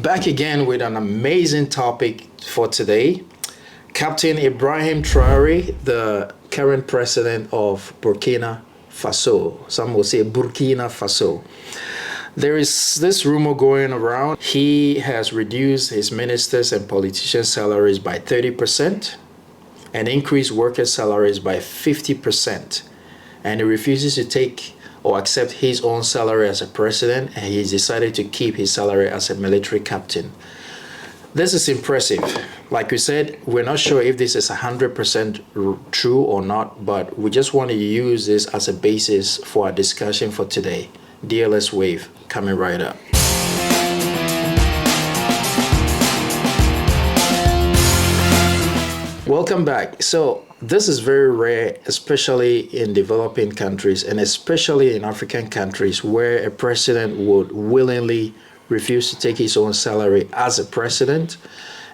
back again with an amazing topic for today. Captain Ibrahim Traore, the current president of Burkina Faso. Some will say Burkina Faso. There is this rumor going around. He has reduced his ministers and politicians' salaries by 30% and increased workers' salaries by 50%. And he refuses to take or accept his own salary as a president, and he's decided to keep his salary as a military captain. This is impressive. Like we said, we're not sure if this is 100% true or not, but we just want to use this as a basis for our discussion for today. DLS Wave coming right up. Welcome back. So this is very rare, especially in developing countries and especially in African countries where a president would willingly refuse to take his own salary as a president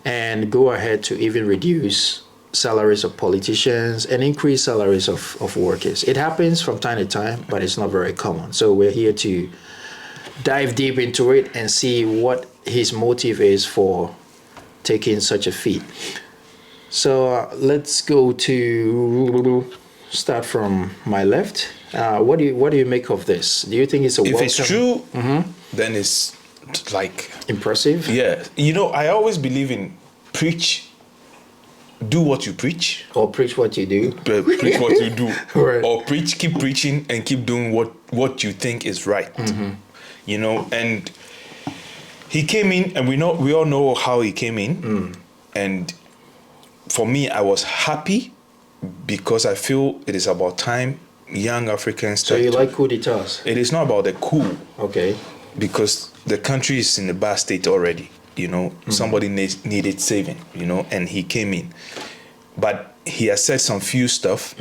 and go ahead to even reduce salaries of politicians and increase salaries of workers. It happens from time to time, but it's not very common. So we're here to dive deep into it and see what his motive is for taking such a feat. So let's go to start from my left. What do you make of this? Do you think it's a if welcome? it's true, then it's like Impressive? yeah. You know, I always believe in preach, do what you preach, Or preach what you do? but preach what you do, Right. or preach, keep preaching, and keep doing what you think is right. You know, and he came in, and we all know how he came in, and for me, I was happy because I feel it is about time young Africans So start you to- like coup d'etats? It is not about the coup, Okay. because the country is in a bad state already. You know, somebody needed saving. You know, and he came in, but he has said some few stuff,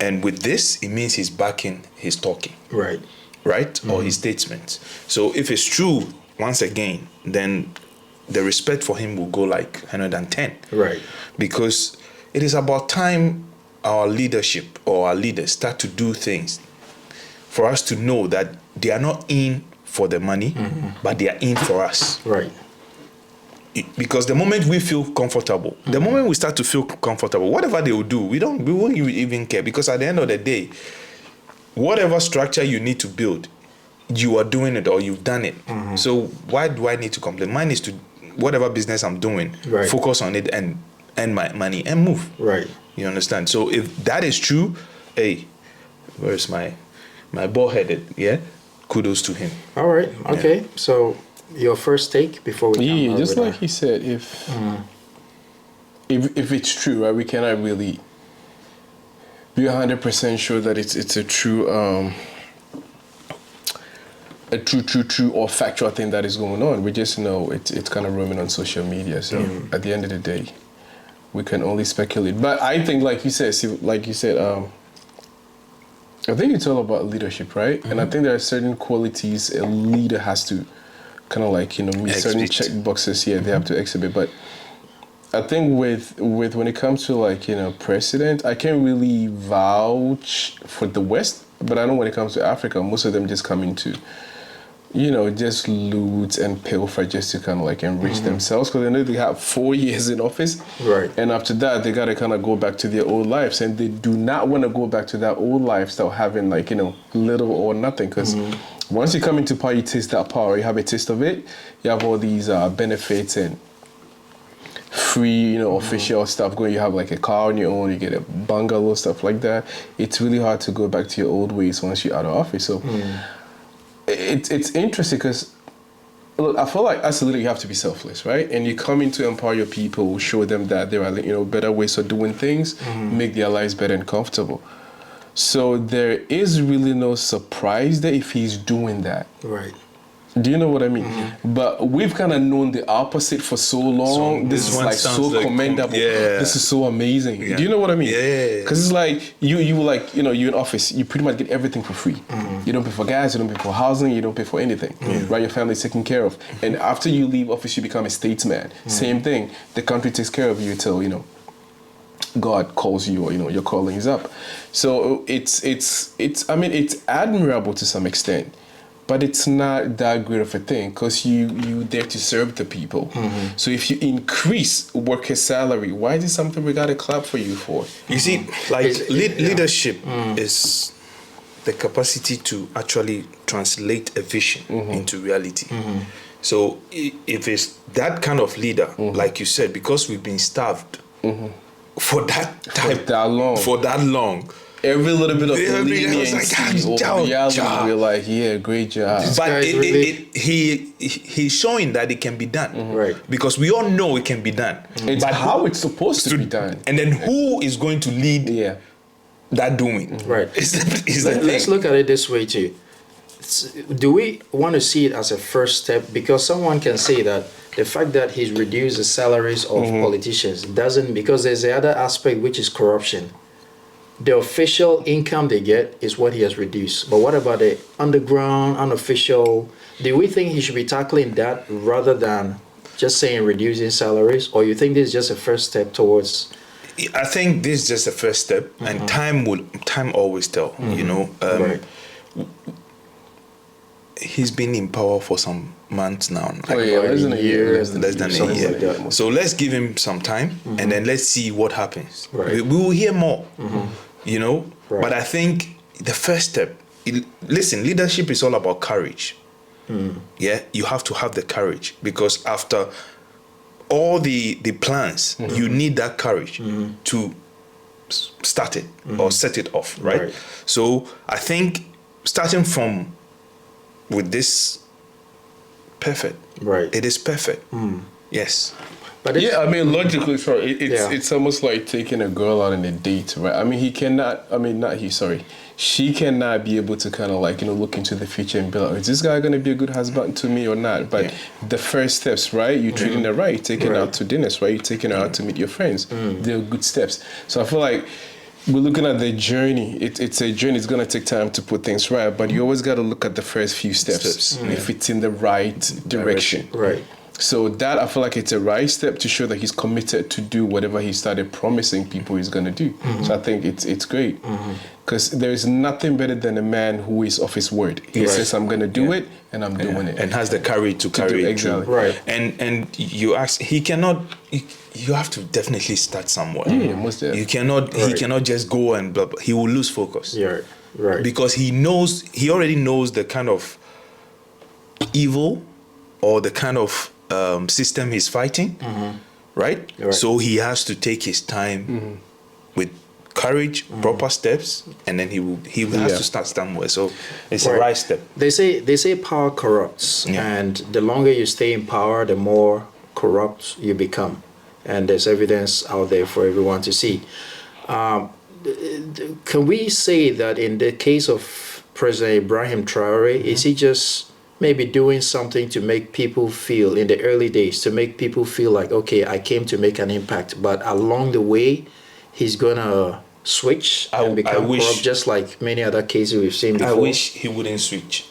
and with this, it means he's backing his talking, Right. right, or his statements. So if it's true, once again, then the respect for him will go like 110. Right. Because it is about time our leadership or our leaders start to do things for us to know that they are not in for the money, but they are in for us. Right. Because the moment we feel comfortable, the moment we start to feel comfortable, whatever they will do, we won't even care. Because at the end of the day, whatever structure you need to build, you are doing it or you've done it. So why do I need to complain? Mine is to whatever business I'm doing, Right. focus on it and earn my money and move. Right. You understand? So if that is true, hey, where's my bald-headed? Yeah, kudos to him. All right. Okay. So your first take before we Yeah, come just over like he said, if it's true, right, we cannot really be 100% sure that it's a true or factual thing that is going on. We just know it's kind of roaming on social media. So at the end of the day, we can only speculate. But I think, like you said, I think it's all about leadership, right? And I think there are certain qualities a leader has to kind of like, meet certain Exhibit. check boxes here they have to exhibit. But I think with when it comes to like, president, I can't really vouch for the West, but I know when it comes to Africa, most of them just come into, just loot and pilfer just to kind of like enrich themselves, because they know they have 4 years in office. Right. And after that, they got to kind of go back to their old lives. And they do not want to go back to that old lifestyle having like, little or nothing. Because once you come into power, you taste that power. You have a taste of it. You have all these benefits and free, official stuff going. You have like a car on your own. You get a bungalow, stuff like that. It's really hard to go back to your old ways once you're out of office. So it's interesting because, look, I feel like as a leader, you have to be selfless, right? And you come in to empower your people, show them that there are, better ways of doing things, make their lives better and comfortable. So there is really no surprise there if he's doing that. Right. Do you know what I mean? But we've kind of known the opposite for so long. This is one like sounds so like commendable. yeah. This is so amazing. Yeah. Do you know what I mean? Yeah. Because it's like you're in office. You pretty much get everything for free. You don't pay for gas. You don't pay for housing. You don't pay for anything. Right? Your family's taken care of. And after you leave office, you become a statesman. Same thing. The country takes care of you till God calls you, or your calling is up. So it's admirable to some extent. but it's not that great of a thing because you there to serve the people. So if you increase workers' salary, why is it something we gotta clap for you for? You see, like leadership is the capacity to actually translate a vision into reality. So if it's that kind of leader, like you said, because we've been starved for that long, every little bit of leniency or reality, we're like, yeah, great job. But he's showing that it can be done, Right? Because we all know it can be done. It's but how it's supposed to be done. And then who is going to lead that doing? Right. Let's look at it this way too. Do we want to see it as a first step? Because someone can say that the fact that he's reduced the salaries of politicians doesn't, because there's the other aspect, which is corruption. The official income they get is what he has reduced. But what about the underground, unofficial? Do we think he should be tackling that rather than just saying reducing salaries? Or you think this is just a first step towards? I think this is just a first step, and time always tell. You know, Right. He's been in power for some months now. Less than a year. Less than a Something year. like that. So let's give him some time, and then let's see what happens. Right. We will hear more. You know, Right. but I think the first step. Listen, leadership is all about courage. Yeah, you have to have the courage, because after all the plans, you need that courage to start it or set it off, right? So I think starting from with this, perfect. Right. It is perfect. Yes. But it's, Yeah, I mean, logically, sorry, Yeah. it's almost like taking a girl out on a date, right? I mean, she cannot be able to kind of like, look into the future and be like, is this guy going to be a good husband to me or not? But the first steps, right? You're treating her right, taking her out to dinners, right? You're taking her out to meet your friends. They're good steps. So I feel like we're looking at the journey. It's a journey. It's going to take time to put things right, but you always got to look at the first few steps. If it's in the right direction. Right. So that, I feel like it's a right step to show that he's committed to do whatever he started promising people he's going to do. So I think it's great. Because there's nothing better than a man who is of his word. He says, I'm going to do it, and I'm doing it. And has the courage to carry it through. Exactly. Right. And you ask, he cannot. You have to definitely start somewhere. Yeah, most definitely. You cannot. He cannot just go and blah, blah. He will lose focus. Yeah. Right. Because he already knows the kind of evil or the kind of system he's fighting, right? So he has to take his time with courage, proper steps, and then he has to start somewhere. So it's a right step. They say power corrupts, and the longer you stay in power, the more corrupt you become, and there's evidence out there for everyone to see. Can we say that in the case of President Ibrahim Traore, is he just maybe doing something to make people feel, in the early days, to make people feel like, okay, I came to make an impact, but along the way, he's gonna switch and become corrupt, just like many other cases we've seen before? I wish he wouldn't switch.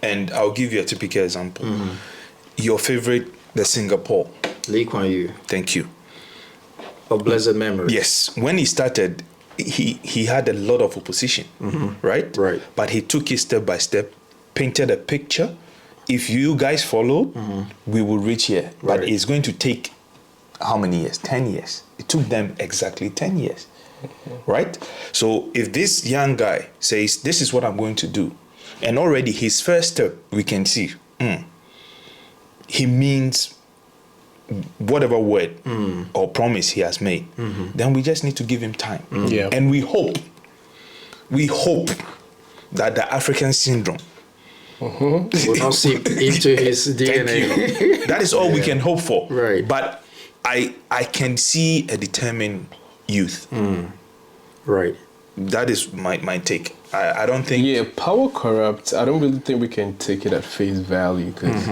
And I'll give you a typical example. Your favorite, the Singapore. Lee Kuan Yew, Thank you. of blessed memory. Yes, when he started, he had a lot of opposition, right? Right. But he took it step by step, painted a picture. If you guys followed, we will reach here. But Right. it's going to take how many years? 10 years. It took them exactly 10 years, right? So if this young guy says, this is what I'm going to do, and already his first step, we can see, he means whatever word or promise he has made, then we just need to give him time. Yeah. And we hope that the African syndrome Will not seep into his DNA. Thank you. That is all we can hope for. Right. But I can see a determined youth. Right. That is my take. I don't think. Yeah, power corrupts. I don't really think we can take it at face value because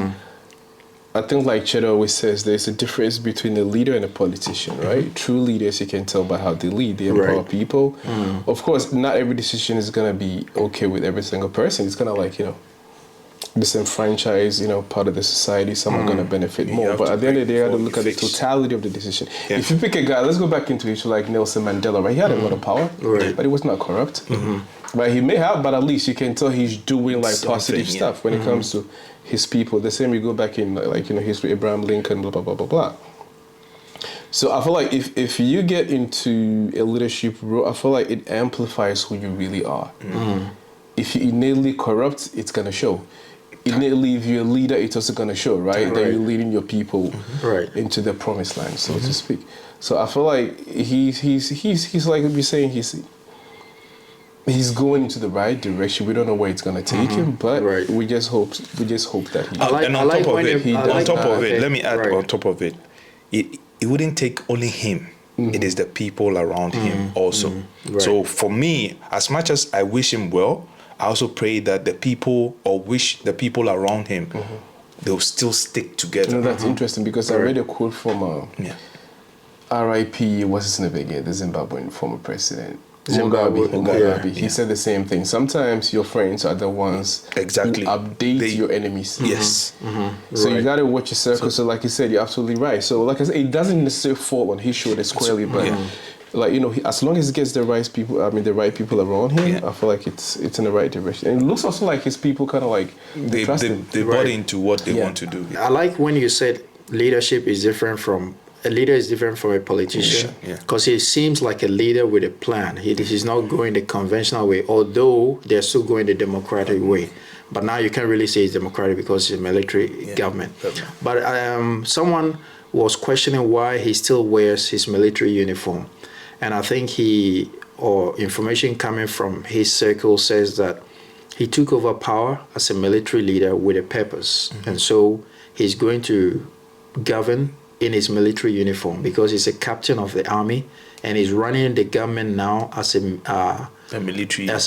I think, like Cheddar always says, there's a difference between a leader and a politician, right? True leaders, you can tell by how they lead. They empower people. Of course, not every decision is going to be okay with every single person. It's going to disenfranchised, part of the society. Some are going to benefit You more. have But to at the end of the day, you have to bring look at the fix. totality of the decision. Yeah. If you pick a guy, let's go back into history like Nelson Mandela, right? He had a lot of power, Right. but he was not corrupt. But he may have, but at least you can tell he's doing like Something, positive yeah. stuff when it comes to his people. The same we go back in history, Abraham Lincoln, blah blah blah blah blah. So I feel like if you get into a leadership role, I feel like it amplifies who you really are. If you're innately corrupt, it's gonna show. Innately, if you're a leader, it's also gonna show, right? That Right. you're leading your people Right. into the promised land, so to speak. So I feel like he's like we're saying he's going into the right direction. We don't know where it's gonna take him, but Right. we just hope that he. And on top of when it, you- I on like- top of okay, it, let me add right. on top of it, it wouldn't take only him. It is the people around him also. Right. So for me, as much as I wish him well, I also pray that the people or wish the people around him they'll still stick together. That's interesting because I read a quote from Yeah. R.I.P. What's his name again? The Zimbabwean former president. Zimbabwe, Mugabe. yeah. He said the same thing. Sometimes your friends are the ones Exactly. who update your enemies. Yes. So you Right. gotta watch your circle. So like you said, you're absolutely right. So like I said, it doesn't necessarily fall on his shoulder squarely, but like as long as he gets the right people around him, Yeah. I feel like it's in the right direction. And it looks also like his people kind of like They trust him. bought Right. into what they Yeah. want to do. I like when you said leadership is different from a leader is different from a politician Yeah. because he seems like a leader with a plan. He's not going the conventional way, although they're still going the democratic way. But now you can't really say it's democratic because it's a military government. But someone was questioning why he still wears his military uniform, and I think information coming from his circle says that he took over power as a military leader with a purpose, and so he's going to govern in his military uniform because he's a captain of the army and he's running the government now as A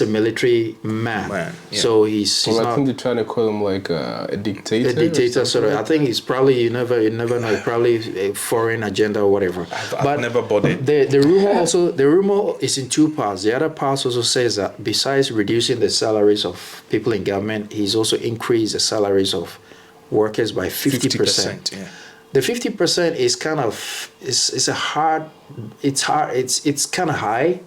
military man. Man, yeah. So he's Well, I not think they're trying to call him like a dictator. a dictator. or Sort of. something I think it's probably you never know. Probably a foreign agenda or whatever. I've never bought it. The rumor is in two parts. The other part also says that besides reducing the salaries of people in government, he's also increased the salaries of workers by 50%. Yeah. The 50% is kind of it's kind of high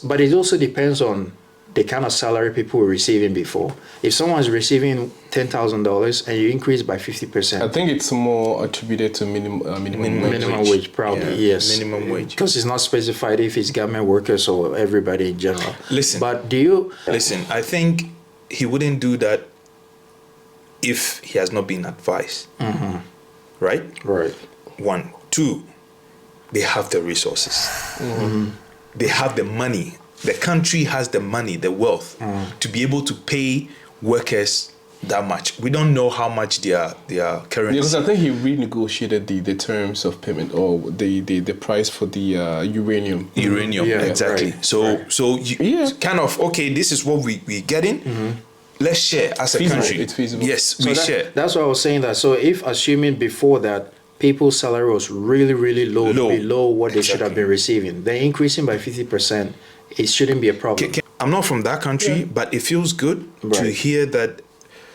but it also depends on the kind of salary people were receiving before. If someone's receiving $10,000 and you increase by 50%, I think it's more attributed to minimum wage probably, Yeah, yes. minimum wage. Because it's not specified if it's government workers or everybody in general. Listen. But do you... Listen, I think he wouldn't do that if he has not been advised. Right? Right. 1. 2, they have the resources. They have the money. The country has the money, the wealth to be able to pay workers that much. We don't know how much their currency. Because I think he renegotiated the terms of payment or the price for the uranium. Uranium, Yeah, exactly. right, So you kind of, okay, this is what we're getting. Let's share as a Feasible, country. it's feasible. Yes, we share. That's why I was saying that. So if assuming before that people's salary was really, really low, below what they should have been receiving, then increasing by 50%, it shouldn't be a problem. I'm not from that country, but it feels good to Right. hear that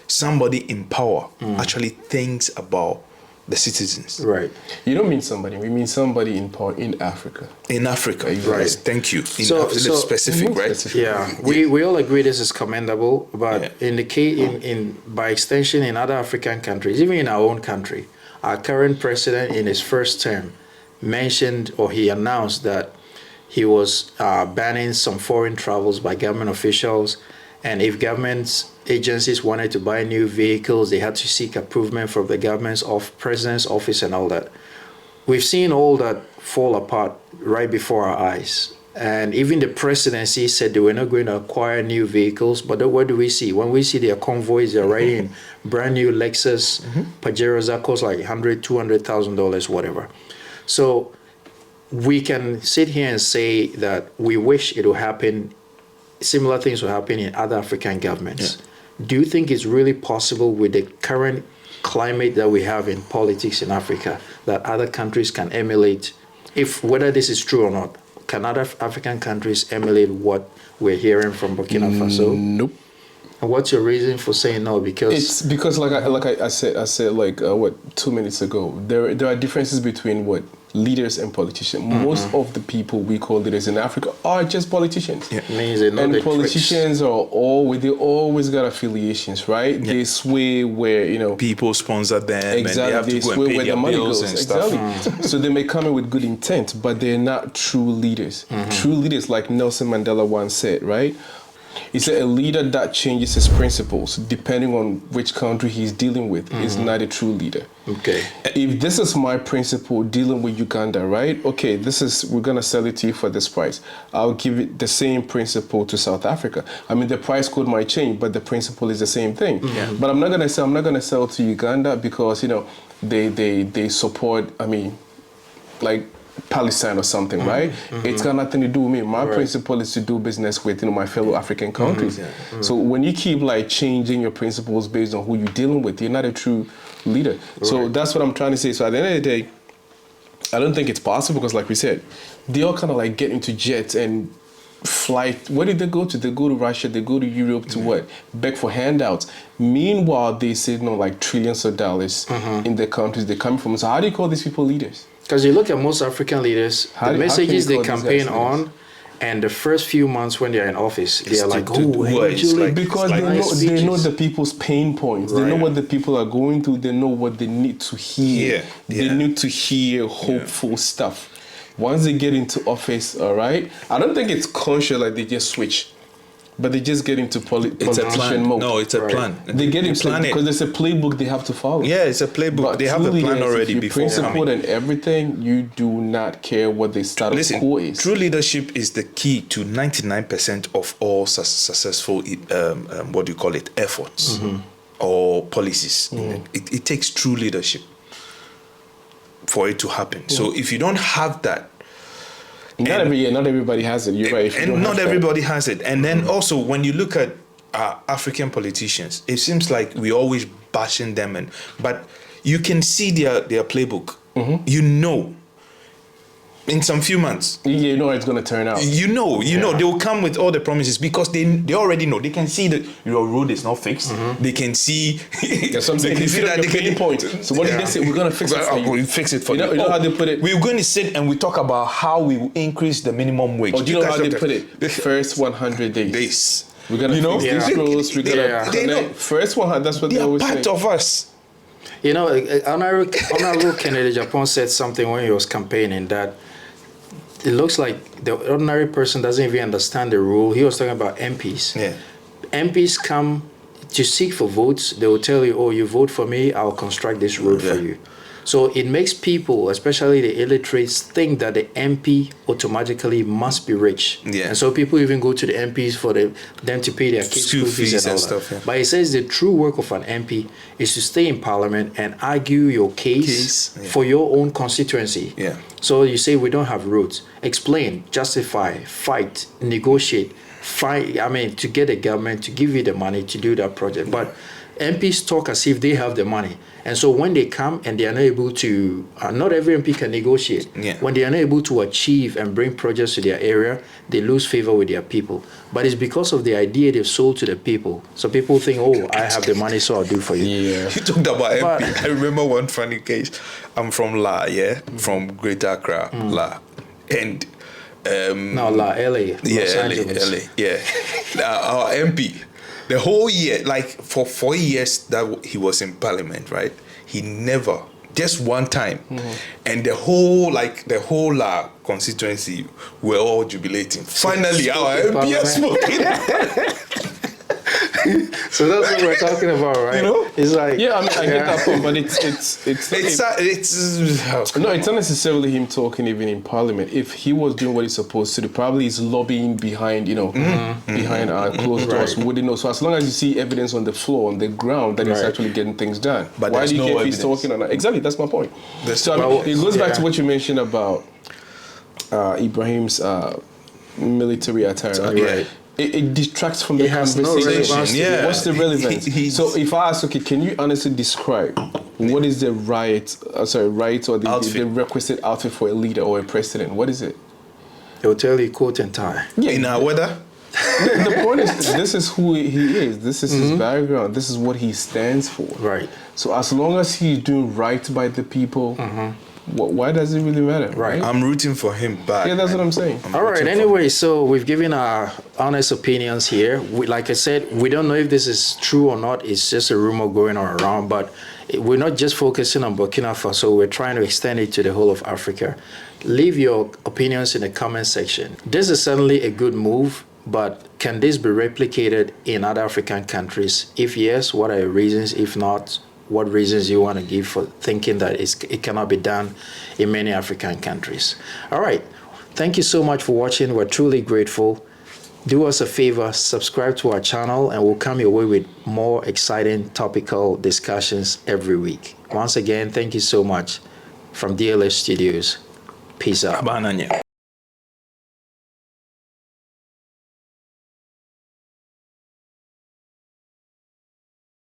somebody in power actually thinks about the citizens. Right. You don't mean somebody. We mean somebody in power in Africa. In Africa, Right. yes, thank you. In So- Africa, so- specific, right? Specific. Yeah, we all agree this is commendable, but in the case, in by extension, in other African countries, even in our own country, our current president in his first term mentioned or he announced that he was banning some foreign travels by government officials, and if government agencies wanted to buy new vehicles, they had to seek approval from the president's office and all that. We've seen all that fall apart right before our eyes. And even the presidency said they were not going to acquire new vehicles. But then what do we see? When we see their convoys, they're riding in brand new Lexus, Pajeros that cost like $100,000, $200,000, whatever. So we can sit here and say that we wish it will happen, similar things will happen in other African governments. Do you think it's really possible with the current climate that we have in politics in Africa that other countries can emulate, whether this is true or not? Can other African countries emulate what we're hearing from Burkina Faso? Nope. And what's your reason for saying no? Because It's because like I said like what 2 minutes ago. There are differences between what leaders and politicians. Most of the people we call leaders in Africa are just politicians. it means they know And the politicians are always got affiliations, right? They sway where People sponsor them, exactly and they have to go sway and pay where their the money bills goes. and stuff. Exactly. So they may come in with good intent, but they're not true leaders. True leaders, like Nelson Mandela once said, right? He said a leader that changes his principles depending on which country he's dealing with is not a true leader. Okay. If this is my principle dealing with Uganda, right? Okay, we're gonna sell it to you for this price. I'll give it the same principle to South Africa. I mean, the price code might change, but the principle is the same thing. But I'm not gonna sell to Uganda because they support. I mean, like Palestine or something, right? It's got nothing to do with me. My principle is to do business with my fellow African countries. So when you keep like changing your principles based on who you're dealing with, you're not a true leader. So that's what I'm trying to say. So at the end of the day, I don't think it's possible because, like we said, they all kind of like get into jets and fly. Where did they go to? They go to Russia. They go to Europe to what? Beg for handouts. Meanwhile, they say like trillions of dollars in the countries they're coming from. So how do you call these people leaders? Because you look at most African leaders, How the can messages you they call these campaign guys on, and the first few months when they're in office, they are like, Because they know the people's pain points. They know what the people are going through. They know what they need to hear. They need to hear hopeful stuff. Once they get into office, all right, I don't think it's conscious like they just switch. But they just get into politician mode. No, it's a plan. They get into plan because there's a playbook they have to follow. Yeah, it's a playbook. But they have a plan already if before principled coming. and everything, you do not care what the status quo is. True leadership is the key to 99% of all successful, what do you call it, efforts or policies. It takes true leadership for it to happen. So if you don't have that, not everybody has it. You're right. And not everybody has it. And then also, when you look at African politicians, it seems like we're always bashing them, but you can see their playbook. You know, in some few months, you know how it's going to turn out. You know, they will come with all the promises because they already know. They can see that your road is not fixed. They can see. Something. They can see that they can point. So what did they say? We're going to fix it for you. We'll fix it for you. You know how they put it? We're going to sit and we talk about how we will increase the minimum wage. Or do you know how they put it? The first 100 days. We're going to fix these rules. We're going to connect. First 100. That's what they always say. They are part of us. You know, Honorable Kennedy Japan said something when he was campaigning that it looks like the ordinary person doesn't even understand the rule. He was talking about MPs. Yeah. MPs come to seek for votes. They will tell you, oh, you vote for me, I'll construct this road for you. So it makes people, especially the illiterates, think that the MP automatically must be rich. Yeah. And so people even go to the MPs for them to pay their kids' school fees and all stuff. that. But it says the true work of an MP is to stay in Parliament and argue your case for your own constituency. Yeah. So you say we don't have roads. Explain, justify, fight, negotiate, to get the government to give you the money to do that project. But MPs talk as if they have the money. And so when they come and they are not able to, not every MP can negotiate. Yeah. When they are not able to achieve and bring projects to their area, they lose favor with their people. But it's because of the idea they've sold to the people. So people think, oh, I have the money, so I'll do for you. Yeah. You talked about MP. I remember one funny case. I'm from La, from Greater Accra, La. And No, La, LA. Los Angeles. LA, yeah. Our MP, the whole year, like for 4 years that he was in Parliament, right? He never, just one time, and the whole constituency were all jubilating. Finally, our MP has spoken. So that's what we're talking about, right? You know? It's like I get that point, but it's not necessarily him talking even in Parliament. If he was doing what he's supposed to do, probably he's lobbying behind, behind our closed doors. We wouldn't know. So as long as you see evidence on the floor, on the ground, that he's actually getting things done. But why do you care if evidence. he's talking or not? Exactly, that's my point. So it goes back to what you mentioned about Ibrahim's military attire. Right? It detracts from the conversation. No relevance. Yeah. What's the relevance? So if I ask, okay, can you honestly describe what is the right or the requisite outfit for a leader or a president? What is it? They'll tell you coat and tie. In our weather? The point is, this is who he is. This is his background. This is what he stands for. Right. So as long as he's doing right by the people, why does it really matter? Right. I'm rooting for him back. Yeah, that's what I'm saying. All right. Anyway, so we've given our honest opinions here. Like I said, we don't know if this is true or not. It's just a rumor going on around. But we're not just focusing on Burkina Faso. We're trying to extend it to the whole of Africa. Leave your opinions in the comment section. This is certainly a good move, but can this be replicated in other African countries? If yes, what are your reasons? If not, what reasons you want to give for thinking that it cannot be done in many African countries? All right. Thank you so much for watching. We're truly grateful. Do us a favor, subscribe to our channel, and we'll come your way with more exciting topical discussions every week. Once again, thank you so much from DLS Studios. Peace out.